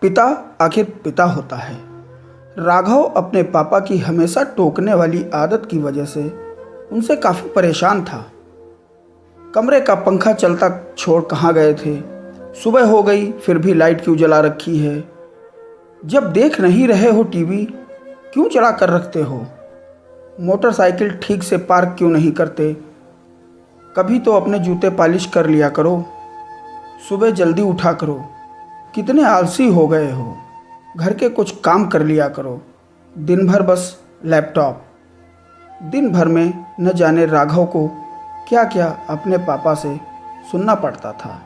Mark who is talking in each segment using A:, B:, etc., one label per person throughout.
A: पिता आखिर पिता होता है। राघव अपने पापा की हमेशा टोकने वाली आदत की वजह से उनसे काफ़ी परेशान था। कमरे का पंखा चलता छोड़ कहाँ गए थे? सुबह हो गई फिर भी लाइट क्यों जला रखी है? जब देख नहीं रहे हो टीवी क्यों चला कर रखते हो? मोटरसाइकिल ठीक से पार्क क्यों नहीं करते? कभी तो अपने जूते पॉलिश कर लिया करो। सुबह जल्दी उठा करो। कितने आलसी हो गए हो? घर के कुछ काम कर लिया करो। दिन भर बस लैपटॉप। दिन भर में न जाने राघव को क्या क्या अपने पापा से सुनना पड़ता था।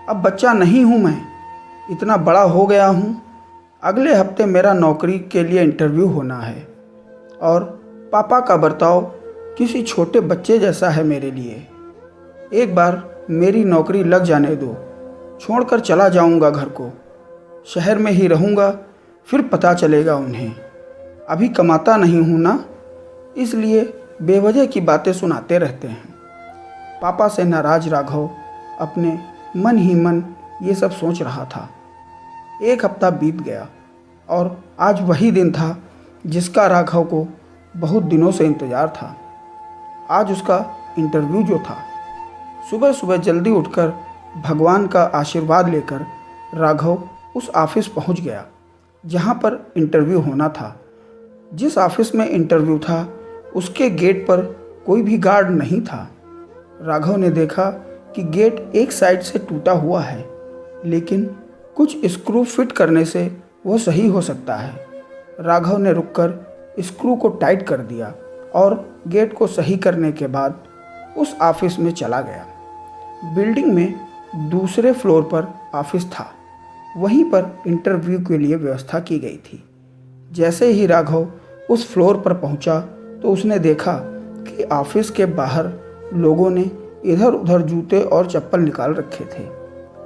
A: अब बच्चा नहीं हूँ मैं, इतना बड़ा हो गया हूँ। अगले हफ्ते मेरा नौकरी के लिए इंटरव्यू होना है और पापा का बर्ताव किसी छोटे बच्चे जैसा है मेरे लिए। एक बार मेरी नौकरी लग जाने दो, छोड़कर चला जाऊंगा घर को। शहर में ही रहूंगा, फिर पता चलेगा उन्हें। अभी कमाता नहीं हूं ना, इसलिए बेवजह की बातें सुनाते रहते हैं। पापा से नाराज राघव अपने मन ही मन ये सब सोच रहा था। एक हफ्ता बीत गया और आज वही दिन था जिसका राघव को बहुत दिनों से इंतज़ार था। आज उसका इंटरव्यू जो था। सुबह सुबह जल्दी उठकर भगवान का आशीर्वाद लेकर राघव उस ऑफिस पहुंच गया जहां पर इंटरव्यू होना था। जिस ऑफिस में इंटरव्यू था उसके गेट पर कोई भी गार्ड नहीं था। राघव ने देखा कि गेट एक साइड से टूटा हुआ है, लेकिन कुछ स्क्रू फिट करने से वो सही हो सकता है। राघव ने रुककर स्क्रू को टाइट कर दिया और गेट को सही करने के बाद उस ऑफिस में चला गया। बिल्डिंग में दूसरे फ्लोर पर ऑफिस था। वहीं पर इंटरव्यू के लिए व्यवस्था की गई थी। जैसे ही राघव उस फ्लोर पर पहुंचा तो उसने देखा कि ऑफिस के बाहर लोगों ने इधर उधर जूते और चप्पल निकाल रखे थे,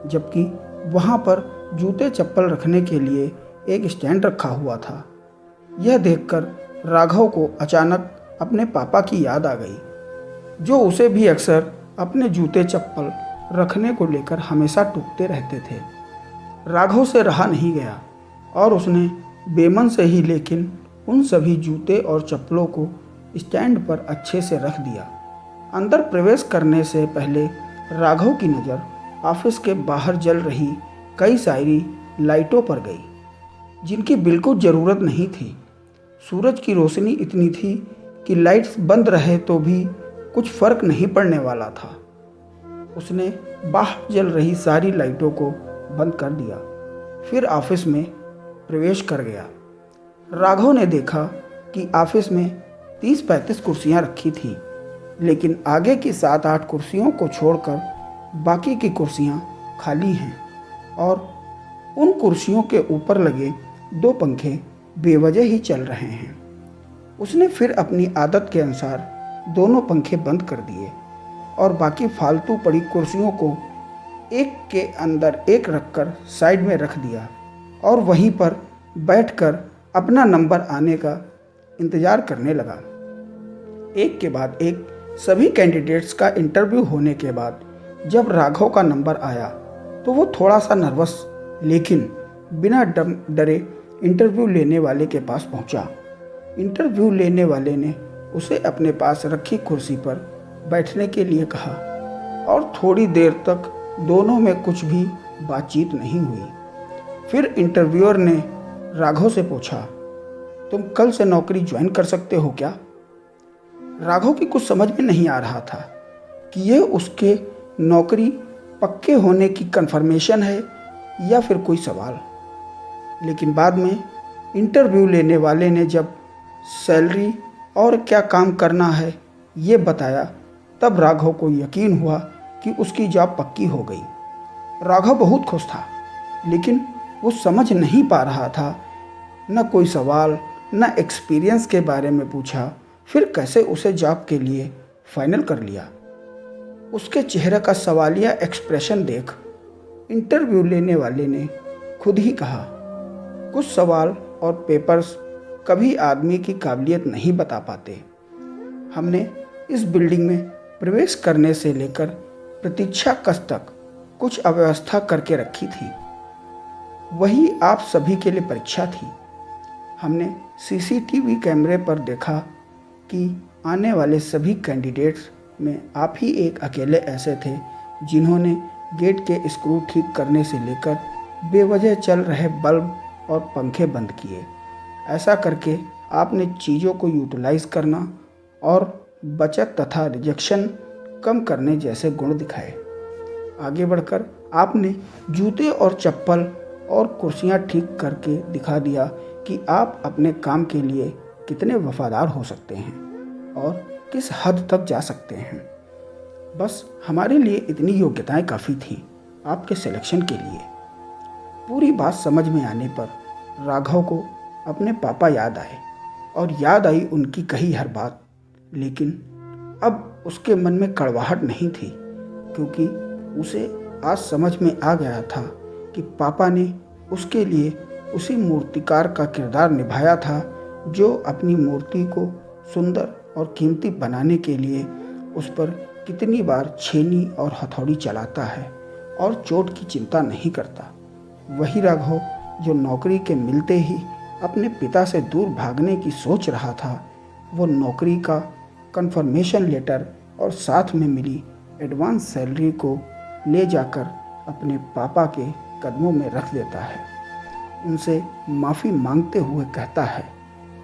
A: जबकि वहां पर जूते चप्पल रखने के लिए एक स्टैंड रखा हुआ था। यह देखकर राघव को अचानक अपने पापा की याद आ गई, जो उसे भी अक्सर अपने जूते चप्पल रखने को लेकर हमेशा टूकते रहते थे। राघव से रहा नहीं गया और उसने बेमन से ही लेकिन उन सभी जूते और चप्पलों को स्टैंड पर अच्छे से रख दिया। अंदर प्रवेश करने से पहले राघव की नज़र ऑफिस के बाहर जल रही कई सारी लाइटों पर गई, जिनकी बिल्कुल ज़रूरत नहीं थी। सूरज की रोशनी इतनी थी कि लाइट्स बंद रहे तो भी कुछ फर्क नहीं पड़ने वाला था। उसने बाहर जल रही सारी लाइटों को बंद कर दिया, फिर ऑफिस में प्रवेश कर गया। राघव ने देखा कि ऑफिस में 30-35 कुर्सियां रखी थी, लेकिन आगे की 7-8 कुर्सियों को छोड़कर बाकी की कुर्सियां खाली हैं और उन कुर्सियों के ऊपर लगे 2 पंखे बेवजह ही चल रहे हैं। उसने फिर अपनी आदत के अनुसार दोनों पंखे बंद कर दिए और बाकी फालतू पड़ी कुर्सियों को एक के अंदर एक रखकर साइड में रख दिया और वहीं पर बैठकर अपना नंबर आने का इंतज़ार करने लगा। एक के बाद एक सभी कैंडिडेट्स का इंटरव्यू होने के बाद जब राघव का नंबर आया तो वो थोड़ा सा नर्वस लेकिन बिना डरे इंटरव्यू लेने वाले के पास पहुंचा। इंटरव्यू लेने वाले ने उसे अपने पास रखी कुर्सी पर बैठने के लिए कहा और थोड़ी देर तक दोनों में कुछ भी बातचीत नहीं हुई। फिर इंटरव्यूअर ने राघव से पूछा, तुम कल से नौकरी ज्वाइन कर सकते हो क्या? राघव की कुछ समझ में नहीं आ रहा था कि यह उसके नौकरी पक्के होने की कंफर्मेशन है या फिर कोई सवाल। लेकिन बाद में इंटरव्यू लेने वाले ने जब सैलरी और क्या काम करना है ये बताया, तब राघव को यकीन हुआ कि उसकी जॉब पक्की हो गई। राघव बहुत खुश था, लेकिन वो समझ नहीं पा रहा था। न कोई सवाल न एक्सपीरियंस के बारे में पूछा, फिर कैसे उसे जॉब के लिए फाइनल कर लिया। उसके चेहरे का सवालिया एक्सप्रेशन देख इंटरव्यू लेने वाले ने खुद ही कहा, कुछ सवाल और पेपर्स कभी आदमी की काबिलियत नहीं बता पाते। हमने इस बिल्डिंग में प्रवेश करने से लेकर प्रतीक्षा कक्ष तक कुछ अव्यवस्था करके रखी थी। वही आप सभी के लिए परीक्षा थी। हमने सीसीटीवी कैमरे पर देखा कि आने वाले सभी कैंडिडेट्स में आप ही एक अकेले ऐसे थे जिन्होंने गेट के स्क्रू ठीक करने से लेकर बेवजह चल रहे बल्ब और पंखे बंद किए। ऐसा करके आपने चीज़ों को यूटिलाइज़ करना और बचत तथा रिजेक्शन कम करने जैसे गुण दिखाए। आगे बढ़कर आपने जूते और चप्पल और कुर्सियां ठीक करके दिखा दिया कि आप अपने काम के लिए कितने वफादार हो सकते हैं और किस हद तक जा सकते हैं। बस हमारे लिए इतनी योग्यताएं काफ़ी थी आपके सिलेक्शन के लिए। पूरी बात समझ में आने पर राघव को अपने पापा याद आए और याद आई उनकी कही हर बात। लेकिन अब उसके मन में कड़वाहट नहीं थी, क्योंकि उसे आज समझ में आ गया था कि पापा ने उसके लिए उसी मूर्तिकार का किरदार निभाया था जो अपनी मूर्ति को सुंदर और कीमती बनाने के लिए उस पर कितनी बार छेनी और हथौड़ी चलाता है और चोट की चिंता नहीं करता। वही राघव जो नौकरी के मिलते ही अपने पिता से दूर भागने की सोच रहा था, वो नौकरी का कंफर्मेशन लेटर और साथ में मिली एडवांस सैलरी को ले जाकर अपने पापा के कदमों में रख देता है। उनसे माफ़ी मांगते हुए कहता है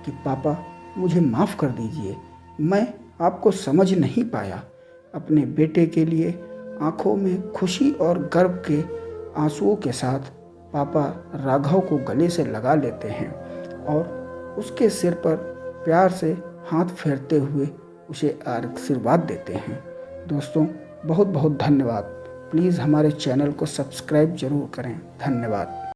A: कि पापा मुझे माफ़ कर दीजिए, मैं आपको समझ नहीं पाया। अपने बेटे के लिए आंखों में खुशी और गर्व के आंसुओं के साथ पापा राघव को गले से लगा लेते हैं और उसके सिर पर प्यार से हाथ फेरते हुए उसे आशीर्वाद देते हैं। दोस्तों, बहुत बहुत धन्यवाद। प्लीज़ हमारे चैनल को सब्सक्राइब ज़रूर करें। धन्यवाद।